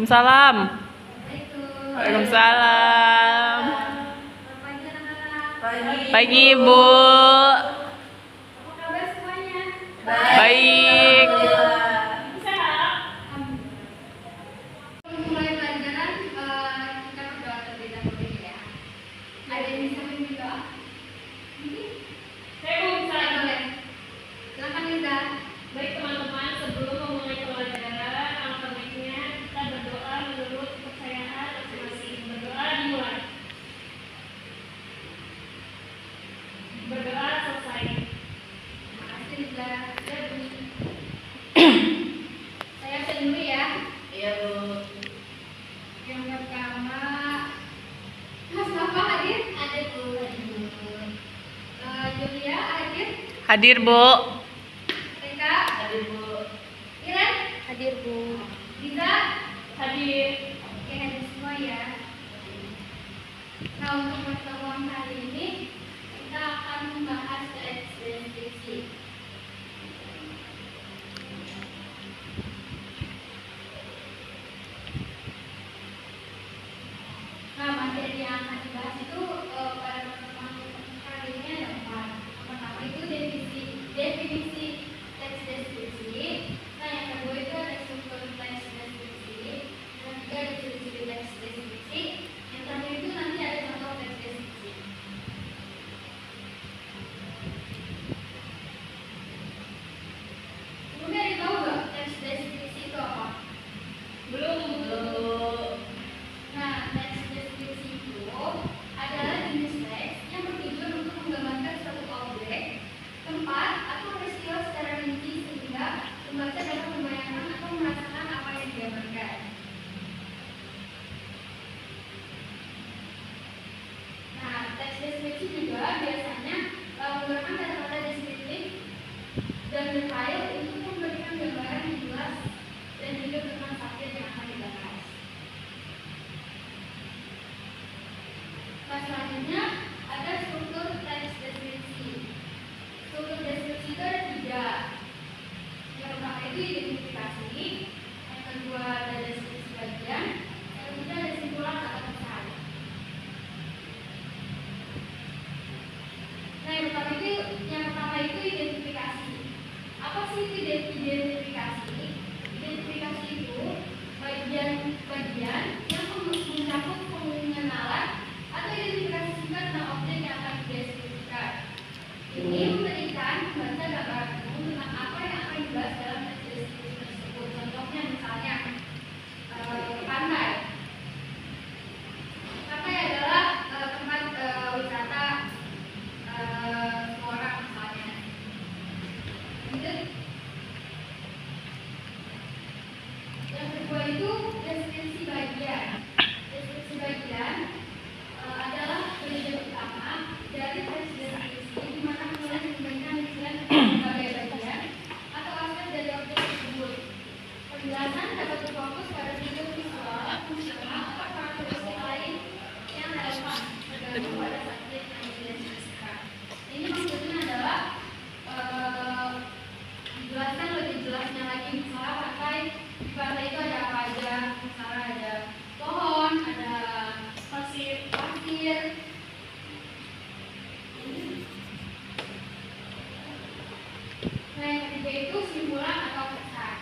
Waalaikumsalam. Waalaikumsalam. Pagi Ibu. Apa kabar semuanya? Baik. Mulai pelajaran kita berdoa terlebih dahulu ya. Ada yang bisa memimpin doa? Saya mau bisa. Boleh. Silakan Linda. Baik teman-teman, sebelum memulai pelajaran, alangkah baiknya kita berdoa menurut kepercayaan masing-masing. Berdoa dimulai. Berdoa selesai. Terima kasih Linda. Saya absen dulu ya. Iya Bu. Yang pertama, Mas Bapak hadir? Ada Bu. Julia hadir? Hadir Bu. Rika? Hadir Bu. Iren? Hadir Bu. Diza? Hadir. Oke, hadir semua ya. Nah, untuk pertemuan kali ini kita akan membahas teks deskripsi. Nah, materi yang akan dibahas itu pada pertemuan kali ini ada 4. Yang pertama itu definisi teks deskripsi. Nah, yang kedua itu ada struktur teks deskripsi. Yang ketiga ada ciri-ciri teks deskripsi. Yang terakhir itu nanti ada contoh teks deskripsi. Kemudian tahu nggak teks deskripsi itu apa? Belum. Nah, teks deskripsi itu adalah jenis teks yang bertujuan untuk menggambarkan suatu objek, tempat, atau peristiwa secara rinci sehingga pembaca dapat membayangkan atau merasakan apa yang digambarkan. Nah, teks deskripsi juga biasanya menggunakan kata-kata deskriptif dan detail untuk memberikan gambaran yang jelas dan juga tentang subjek yang akan dibahas. Nah, selanjutnya ada struktur teks deskripsi. Struktur deskripsi itu ada 3. Yang pertama itu identifikasi, yang kedua ada deskripsi bagian, yang ketiga ada simpulan atau pesan. Nah, yang pertama itu identifikasi. Apa sih itu identifikasi? Identifikasi itu bagian-bagian yang mencakup pengenalan atau identifikasi singkat tentang objek yang akan dideskripsikan. Ini memberikan pembaca gambaran umum tentang apa yang akan dibahas dalam teks deskripsi tersebut. Contohnya misalnya pantai. Pantai adalah tempat wisata semua orang misalnya. Lanjut. Yang kedua itu deskripsi bagian. Deskripsi bagian adalah bagian utama dari teks deskripsi di mana penulis memberikan istilah sebagai bagian atau aspek dari objek tersebut. Penjelasan dapat berfokus pada fitur visual, fungsional, atau karakteristik lain yang relevan tergantung pada subjek yang dideskripsikan. Ini maksudnya adalah dijelaskan lebih jelasnya lagi. Misalnya di pantai itu ada apa aja? Misalnya ada pohon, ada pasir. Nah, yang ketiga itu simpulan atau pesan.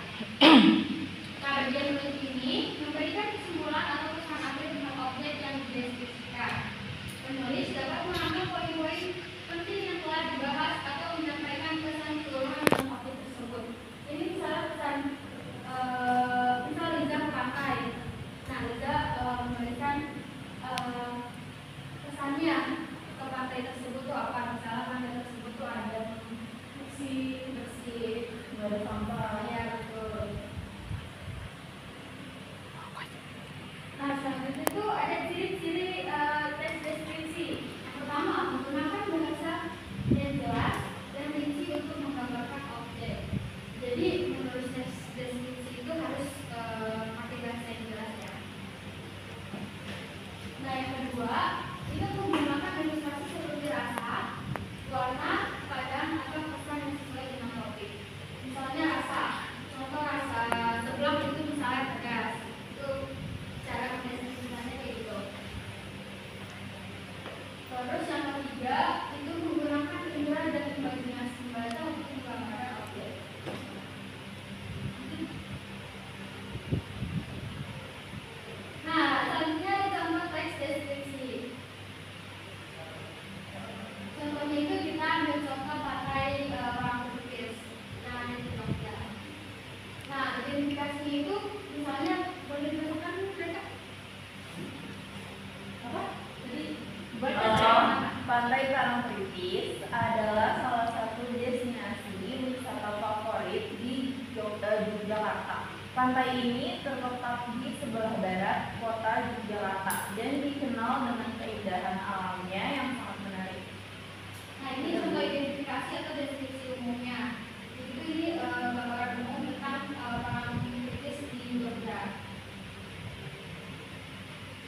Nah, bagian berikut ini memberikan kesimpulan atau pesan akhir tentang objek yang dideskripsikan. Penulis dapat mengambil poin-poin penting yang telah dibahas atau menyampaikan pesan keseluruhan tentang objek tersebut. Ini misalnya pesan misal Liza ke pantai. Nah, Liza memberikan pesannya ke pantai tersebut tuh apa? Misalnya pantai tersebut tuh ada bersih, nggak ada sampah, ya betul. Nah, selanjutnya itu ada ciri-ciri teks deskripsi. Yang pertama, menggunakan bahasa yang jelas dan rinci untuk menggambarkan objek. Jadi, menulis teks deskripsi itu harus pakai bahasa yang jelas ya. Nah, yang kedua, itu menggunakan ilustrasi seperti rasa, warna, keadaan, atau pesan yang sesuai dengan topik. Misalnya rasa. Terus yang ketiga itu menggunakan indera dan imajinasi membaca untuk menggambarkan objek. Nah, selanjutnya contoh teks deskripsi. Contohnya itu kita ambil contoh pakai orang pelukis. Nah, ini contohnya. Nah, identifikasi itu misalnya boleh dilakukan mereka apa? Jadi Pantai Parangtritis adalah salah satu destinasi wisata favorit di Yogyakarta. Pantai ini terletak di sebelah barat kota Yogyakarta dan dikenal dengan keindahan alamnya yang sangat menarik. Nah, ini contoh identifikasi atau deskripsi umumnya. Jadi ini gambaran umum tentang Parangtritis di Jogja.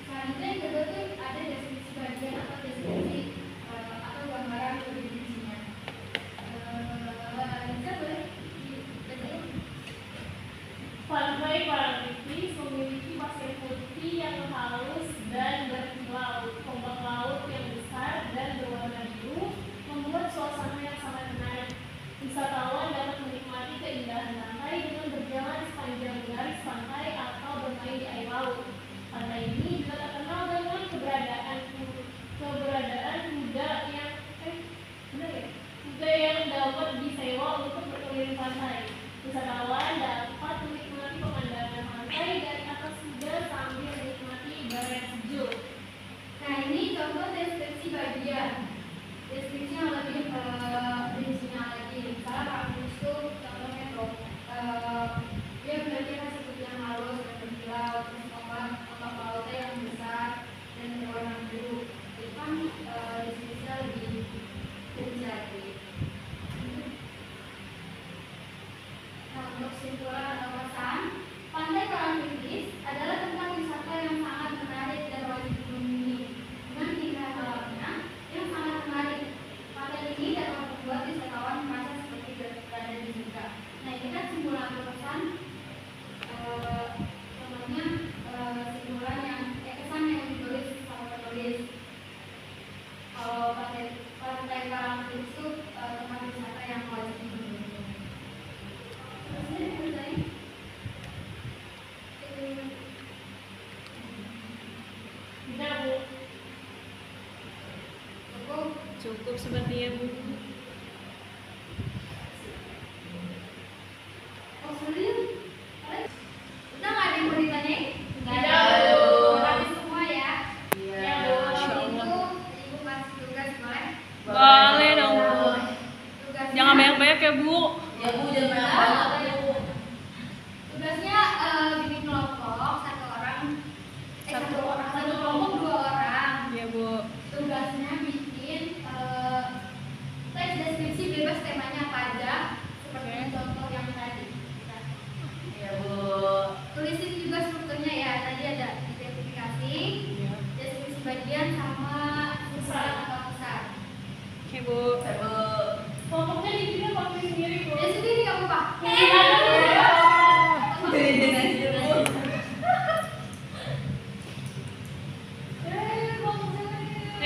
Selanjutnya yang kedua tuh ada deskripsi bagian atau deskripsi atau gambaran definisinya. Bisa boleh dibacain? Pantai Parangtritis memiliki pasir putih yang halus dan berkilau, ombak laut yang besar dan berwarna biru, membuat suasana yang sangat menarik. Wisatawan dapat menikmati keindahan pantai dengan berjalan sepanjang garis pantai atau bermain di air laut. Pantai ini juga terkenal dengan keberadaan kuda yang kuda yang dapat disewa untuk berkeliling pantai. Wisatawan dapat menikmati pemandangan pantai dari atas kuda sambil menikmati udara yang sejuk. Nah, ini contoh deskripsi bagian. Deskripsi yang lebih rincinya lagi. Misalnya Parangtritis itu contohnya tuh dia memiliki pasir putih yang halus dan berkilau, terus ombak lautnya yang besar dan berwarna biru. Itu kan deskripsinya lebih rinci lagi. Nah, untuk kesimpulan atau pesan, Pantai Parangtritis adalah tempat wisata yang sangat menarik dan wajib dikunjungi. Dengan keindahan alamnya yang sangat menarik, pantai ini dapat membuat wisatawan merasa seperti berada di surga. Nah, ini kan kesimpulan atau pesan. Contohnya kesimpulan yang kesan yang ditulis sama penulis. Kalau Pantai Parangtritis itu tempat wisata yang wajib dikunjungi. Tidak, Bu. Cukup sepertinya, Bu. Oh, serius? Udah nggak ada yang mau ditanyain? Nggak ada. Tidak. Habis semua ya? Ya, Bu. Kalau gitu, Ibu kasih tugas boleh? Boleh dong, Bu. Tugasnya, Jangan banyak-banyak ya, Bu. Ya Bu, jangan banyak Bu. tugasnya bikin kelompok satu kelompok 2 orang. Iya, Bu. Tugasnya bikin teks deskripsi bebas temanya apa aja, seperti contoh yang tadi. Nah, Ya Bu. tulisin juga strukturnya ya. Tadi ada identifikasi, Iya. deskripsi bagian sama ukuran atau besar. Oke, Bu. Ya Bu. Kelompoknya dibikin pakai sendiri, Bu. Dari sendiri kamu Pak. Jadi aja Bu.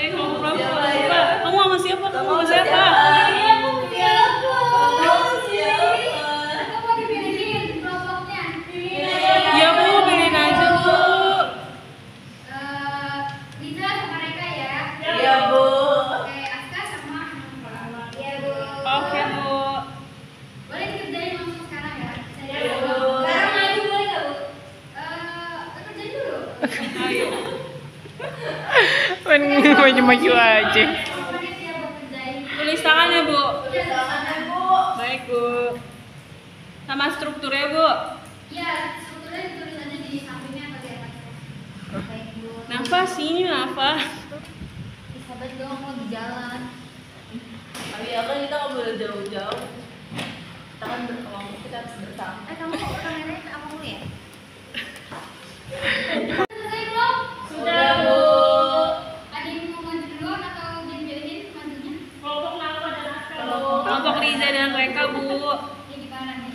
Kelompok berapa? Siapa ya? Pak, kamu sama siapa? Kamu sama siapa? Kamu Siapa? dipilihin kelompoknya. Iya, Bu, pilihin aja, Bu. Liza sama Reka ya. Iya Bu. Oke, Aska sama Hanfa. Iya Bu. Oke, Bu. Boleh dikerjain langsung sekarang ya. Saya Iya, Bu. sekarang aja boleh nggak Bu? Kerjain dulu. Ayo. Maju-maju aja. Menit ya buat kerjain. Tulis tangan ya, Bu. Iya, sana Bu. Baik, Bu. Sama strukturnya, Bu. Iya, strukturnya ditulis aja di sampingnya atau di atasnya. Baik Bu. Nafas, ini nafas. Sahabat dong mau di jalan. Tapi ya kan kita nggak boleh jauh-jauh. Kita kan berkelompok, kita harus bersama. Kamu kameranya apa dulu ya? Selesai belum? Sudah, Bu. Ada yang mau maju duluan atau dibiarin majunya? Kelompok Nalwa dan Aska, Bu. Kelompok Riza dan Reka, Bu. Ini di mana nih?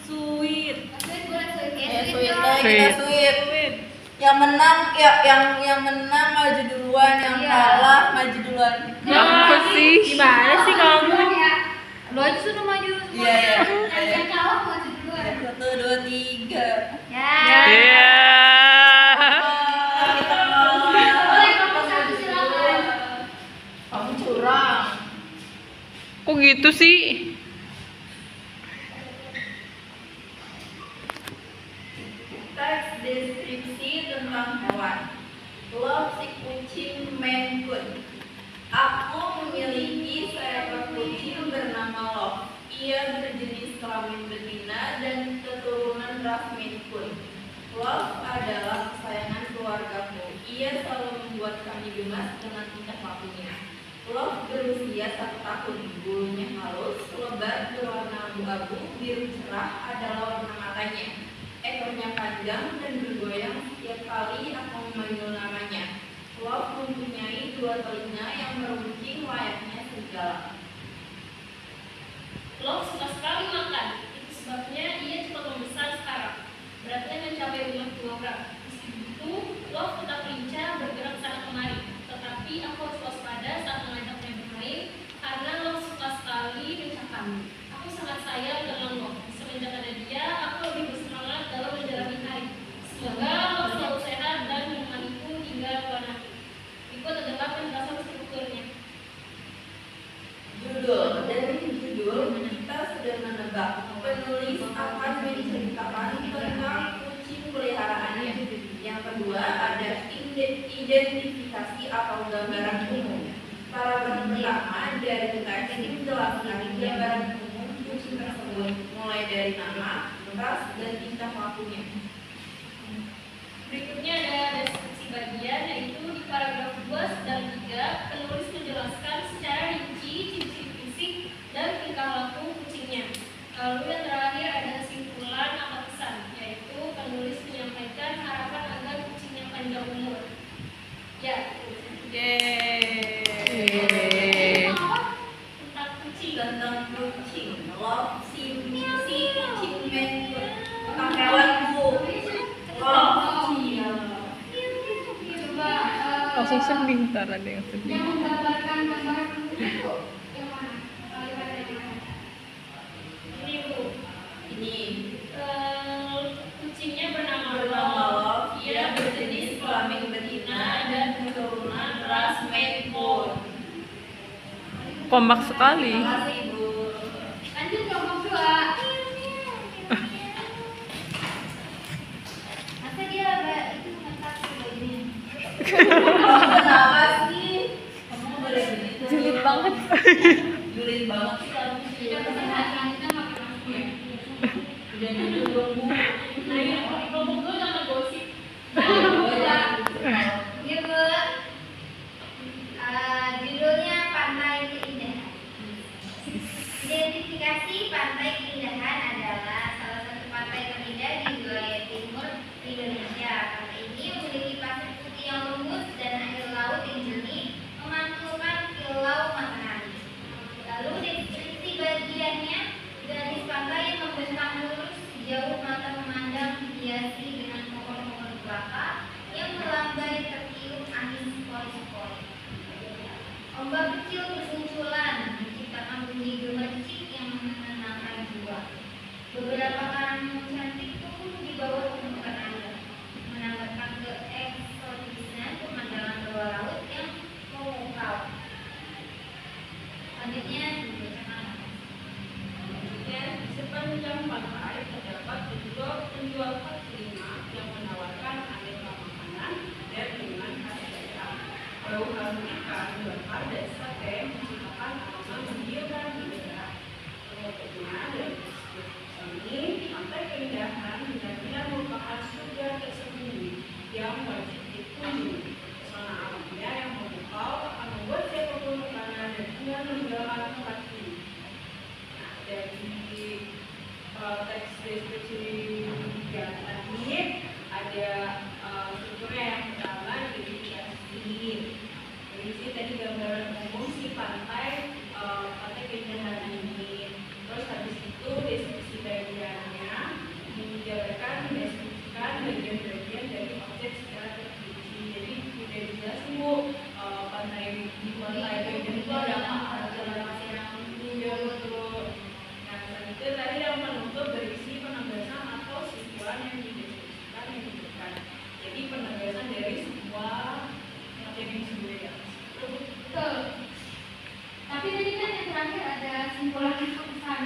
Sweet. Sweet boleh sweet ya? Ya Sweet sweet dong. deh, kita sweet. Sweet. Yang menang ya yang menang maju duluan, yang Iya. kalah maju duluan. Apa sih? Gimana sih kamu? Ya. Lo aja sudah maju semua. Iya. Yang kalah maju duluan. 1, 2, 3. Ya. Iya. Boleh kamu satu silakan. Kamu curang. Kok gitu sih? Teks deskripsi tentang hewan. Love si kucing Maine Coon. Aku memiliki seekor kucing bernama Love. Ia berjenis kelamin betina dan keturunan ras Maine Coon. Love adalah kesayangan keluargaku. Ia selalu membuat kami gemas dengan tingkah lakunya. Love berusia 1 tahun. Bulunya halus, lebat, berwarna abu-abu, biru cerah adalah warna matanya. Ekornya panjang dan bergoyang setiap kali aku memanggil namanya. Love mempunyai 2 telinga yang meruncing layaknya serigala. Love suka sekali makan. Itu sebabnya ia cepat membesar sekarang. Beratnya mencapai 5 kg. Meski begitu, Love tetap lincah bergerak sana kemari. Tetapi aku harus waspada saat mengajaknya bermain karena Love suka sekali mencakap. Aku sangat sayang dengan Love. Semenjak ada dia, aku lebih bersemangat dalam menjalani hari. Semoga Love selalu sehat dan menemaniku hingga tua nanti. Berikut adalah penjelasan strukturnya. Judul. Dari judul kita sudah menebak penulis akan menceritakan tentang kucing peliharaannya. Yang kedua ada identifikasi atau gambaran umum. Paragraf pertama dari teks menjelaskan gambaran umum kucing tersebut, mulai dari nama, ras, dan tingkah lakunya. Berikutnya ada deskripsi bagian, yaitu di paragraf 2 dan 3 penulis menjelaskan secara rinci ciri-ciri fisik dan tingkah laku kucingnya. Lalu yang terakhir ada kesimpulan atau pesan, yaitu penulis menyampaikan harapan agar kucingnya panjang umur. Ya, Yeay. tentang kucing. Tentang kucing. Love si kucing Maine Coon. Tentang hewanku. Love. Coba Langsung sedih, ntar ada yang sedih. yang menggambarkan gambar itu yang mana? Kalimat yang mana? Ini Bu, Ini kucingnya bernama bernama Love. Love. Ia Ia berjenis kelamin betina dan keturunan ras Maine Coon. Kompak sekali. Terima kasih, Bu. Lanjut kelompok 2. Masa dia ada itu mengentak sebagainya. Kenapa sih? Kamu boleh begitu. Julid banget. Julid banget sih kamu. Kita kesehatan kita nggak pernah punya. Udah gitu dong, Bu. Nah, ini kelompok 2 jangan gosip. Iya Bu. Judulnya Pantai Keindahan. Identifikasi Pantai Keindahan adalah salah satu pantai terindah di wilayah timur Indonesia. Pantai ini memiliki pasir putih yang lembut dan air laut yang jernih, memantulkan kilau matahari. Lalu deskripsi bagiannya, garis pantai yang membentang lurus sejauh mata memandang dihiasi dengan pohon-pohon kelapa yang melambai tertiup angin sepoi-sepoi. Ombak kecil bermunculan menciptakan bunyi gemercik yang menenangkan jiwa. Beberapa karang cantik tumbuh di bawah permukaan air, menambahkan keeksotisan pemandangan bawah laut yang memukau. Selanjutnya dibacakan. Dan di sepanjang pantai terdapat penjual kaki lima yang menawarkan aneka makanan dan minuman khas daerah. Bau harum ikan bakar dan sate menciptakan aroma menggilirkan di daerah. Penutupnya dari deskripsi ini, Pantai Keindahan benar-benar merupakan surga tersembunyi yang wajib dikunjungi. Pesona alamnya yang memukau akan membuat siapapun terlena dan ingin meninggalkan tempat ini. Nah, dari teks deskripsi yang tadi ada strukturnya yang pertama identifikasi. Jadi sih tadi gambaran umum si pantai keindahan ini. Terus habis itu deskripsi bagiannya menjabarkan mendeskripsikan bagian-bagian dari objek secara terperinci. Jadi udah dijelasin Bu, pantai di pantai kalau itu pesan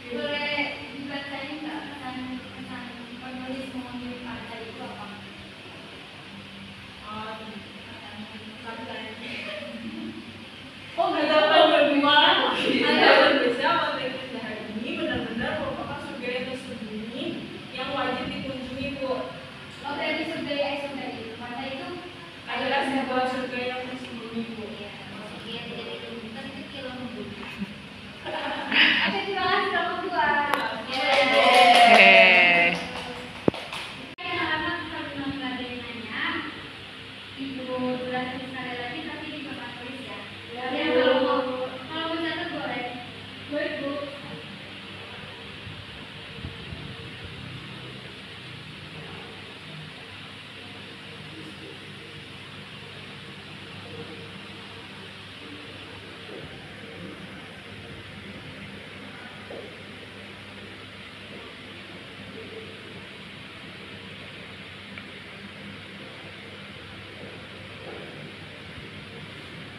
boleh dibacain nggak pesan penulis mengunjungi pantai itu apa? Oh, nggak dapat berdua. Ada bisa pantai Indah ini benar-benar merupakan surga yang tersembunyi yang wajib dikunjungi, Bu. Oh, berarti surga ya surga itu pantai itu Adalah sebuah surga yang tersembunyi, Bu. ya maksudnya jadi kan kecil Bu. Oke, terima kasih kamu dua. Anak-anak kalau memang nggak ada yang nanya, Ibu jelasin sekali lagi tapi di papan tulis ya. Ya, kalau mau catat boleh. Baik, Bu.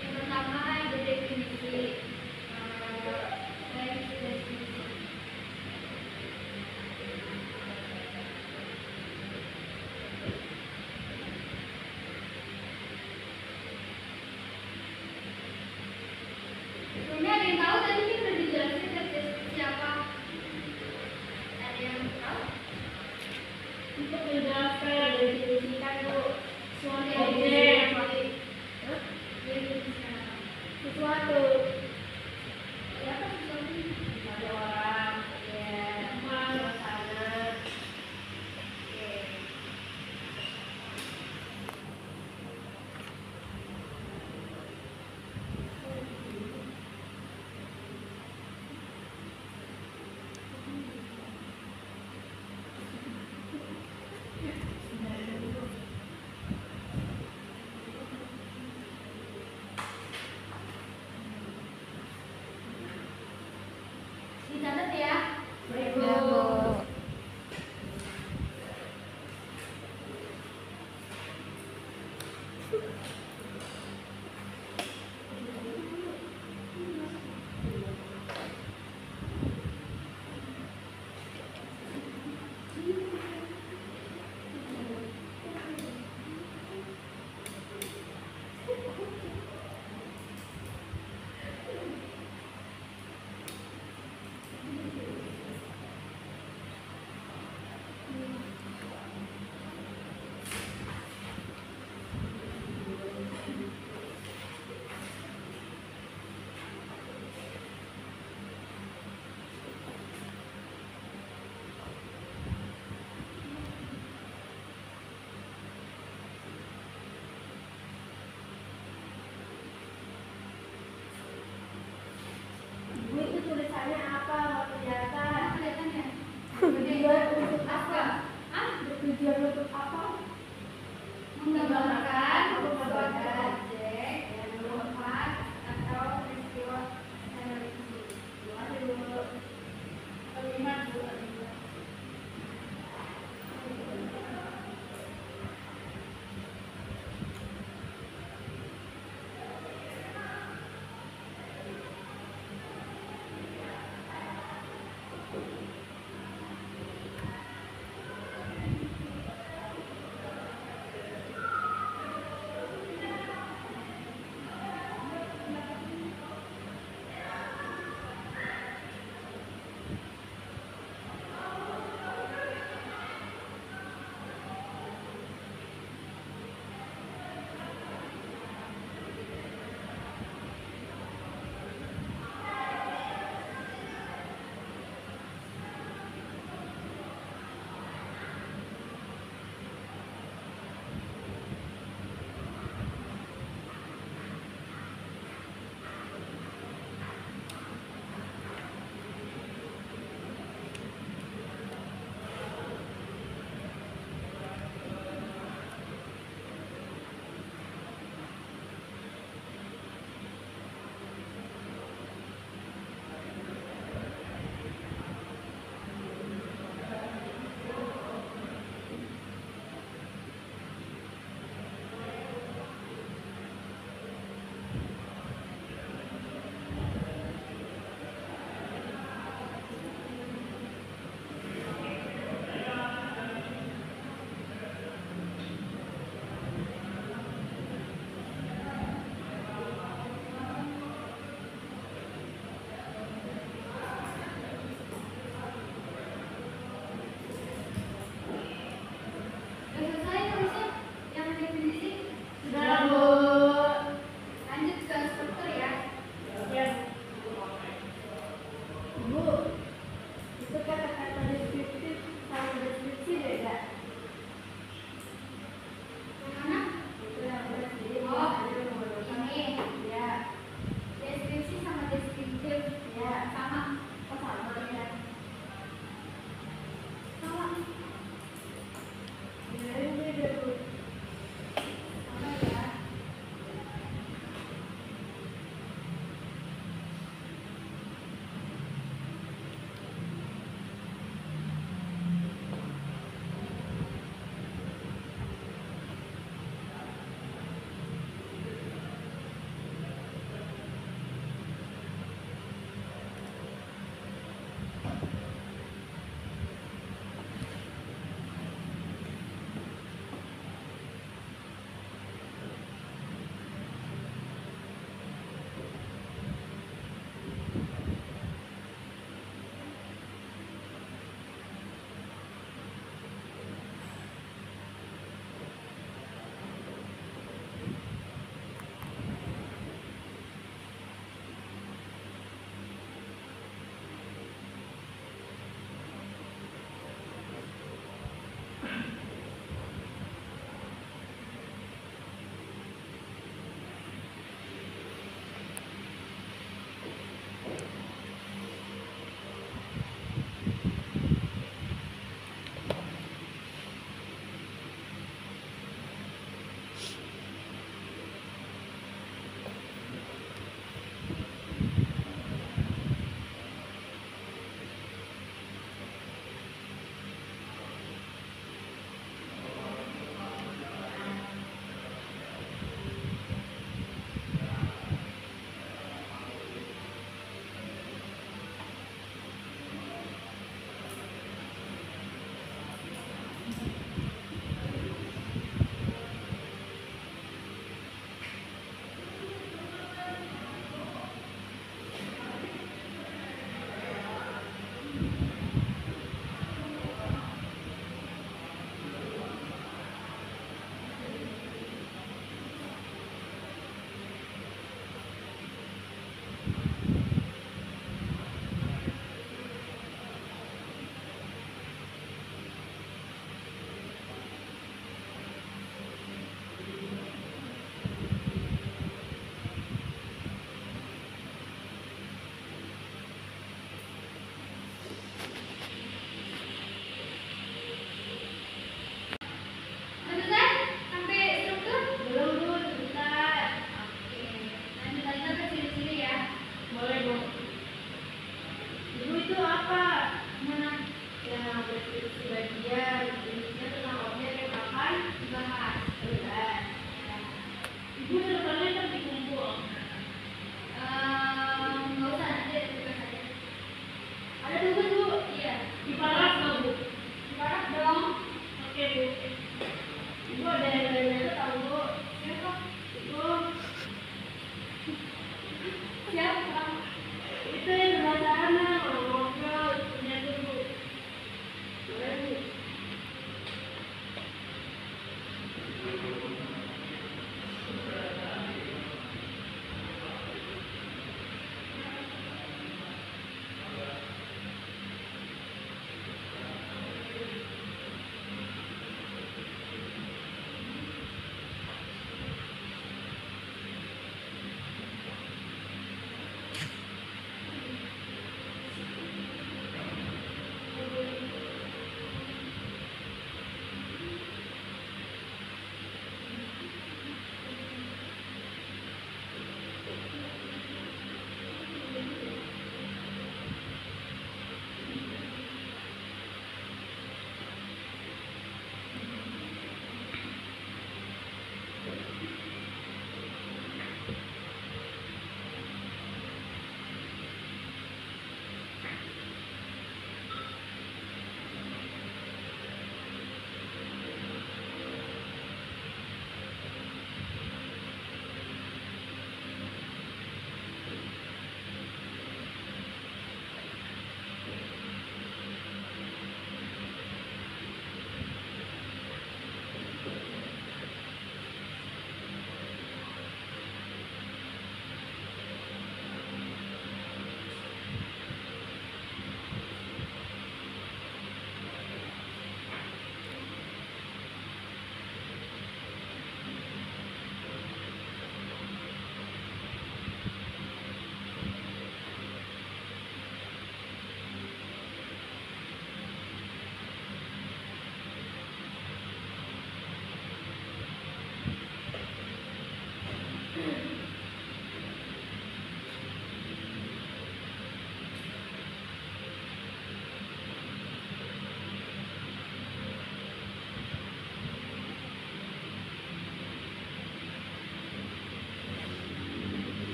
Yang pertama ada definisi definisi. Sebelumnya ada yang tahu tadi ini udah dijelasin definisi apa? Ada yang tahu? Untuk menjelaskan definisikan Bu, Suatu objek, definisikan apa? sesuatu, Ya apa sesuatu? ada orang, Ya. rumah, suasana. Oke. Siapa? Itu yang sebelah sana, orang ngobrol, punya dulu. Boleh, Bu?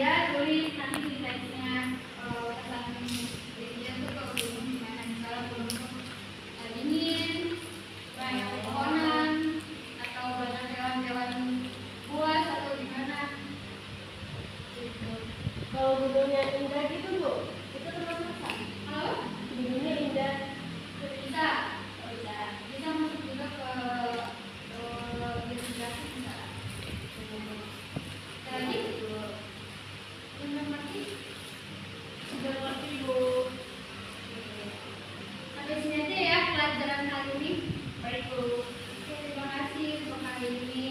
dia tulis nanti di teksnya batasan gereja itu kalau gunung gimana, misalnya gunung dingin, banyak pepohonan, atau banyak hewan-hewan buas atau gimana gitu. Kalau gunungnya indah gitu Bu, itu termasuk apa? Halo? Gunungnya indah. Bisa, bisa masuk juga ke gratifikasi bisa. Lagi, benar mati. Sudah ngerti Bu. Sampai sini aja ya pelajaran kali ini. Baik Bu. Oke, terima kasih untuk hari ini.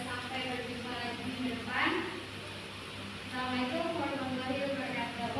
Sampai berjumpa lagi minggu depan. Assalamualaikum warahmatullahi wabarakatuh.